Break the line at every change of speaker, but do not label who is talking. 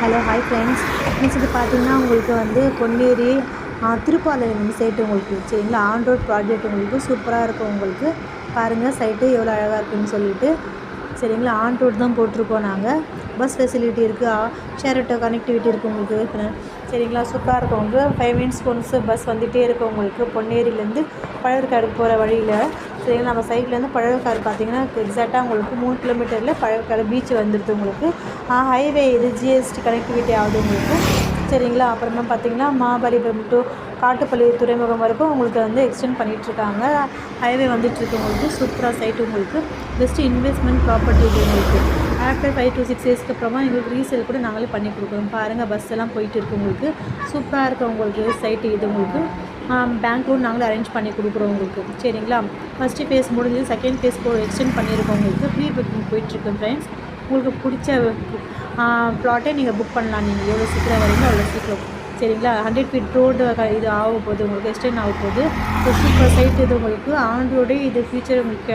Hello hi friends. Next இது பார்த்தீங்கன்னா உங்களுக்கு வந்து பொன்னேரி திருப்பாலையம் சைட்டு உங்களுக்கு சரிங்களா. ஆன் ரோட் ப்ராஜெக்ட் உங்களுக்கு சூப்பராக இருக்கும். உங்களுக்கு பாருங்கள் சைட்டு எவ்வளோ அழகாக இருக்குதுன்னு சொல்லிட்டு சரிங்களா. ஆன் ரோட் தான் போட்டிருக்கோம் நாங்கள். பஸ் ஃபெசிலிட்டி இருக்குது, ஷேர் ஆட்டோ கனெக்டிவிட்டி இருக்குது உங்களுக்கு சரிங்களா. சூப்பராக இருக்கும். உங்களுக்கு 5 மினிட்ஸ் ஒன்ஸ் பஸ் வந்துகிட்டே இருக்கும் உங்களுக்கு பொன்னேரியிலேருந்து பழவேற்காடு போகிற வழியில் சரிங்களா. நம்ம சைட்லேருந்து பழவேற்காடு பார்த்தீங்கன்னா எக்ஸாக்டாக உங்களுக்கு 3 கிலோமீட்டரில் பழவேற்காடு பீச் வந்துடுது உங்களுக்கு. ஹைவே இது ஜிஎஸ்டி கனெக்டிவிட்டி ஆகுது உங்களுக்கு சரிங்களா. அப்புறமா பார்த்தீங்கன்னா மகாபலிபுரம் டு காட்டுப்பள்ளி துறைமுகம் வரைக்கும் உங்களுக்கு வந்து எக்ஸ்டெண்ட் பண்ணிகிட்ருக்காங்க. ஹைவே வந்துட்டுருக்கு உங்களுக்கு. சூப்பராக சைட்டு உங்களுக்கு பெஸ்ட்டு இன்வெஸ்ட்மெண்ட் ப்ராப்பர்ட்டி இது உங்களுக்கு. ஆஃப்டர் 5 to 6 இயர்ஸ்க்கு அப்புறமா எங்களுக்கு ரீசேல் கூட நாங்களே பண்ணி கொடுக்குறோம். பாருங்கள் பஸ் எல்லாம் போயிட்டு இருக்குது உங்களுக்கு. சூப்பராக இருக்குது உங்களுக்கு சைட்டு இது உங்களுக்கு. பேங்க் லோன் நாங்களே அரேஞ்ச் பண்ணி கொடுக்குறோம் உங்களுக்கு சரிங்களா. ஃபஸ்ட்டு ஃபேஸ் முடிஞ்சது, செகண்ட் ஃபேஸ் எக்ஸ்டெண்ட் பண்ணியிருக்கோம் உங்களுக்கு. ப்ரீ புக்கிங் போயிட்டுருக்கு ஃப்ரெண்ட்ஸ். உங்களுக்கு பிடிச்ச ப்ளாட்டே நீங்கள் புக் பண்ணலாம். நீங்கள் எவ்வளோ சீக்கிரம் வரீங்களோ அவ்வளோ சீக்கிரம் சரிங்களா. 100 ஃபீட் ரோடு இது ஆக போகுது உங்களுக்கு, எக்ஸ்டெண்ட் ஆக போகுது. சூப்பர் சைட் இது உங்களுக்கு. ஆன் ரோடே இது ஃபியூச்சர் உங்களுக்கு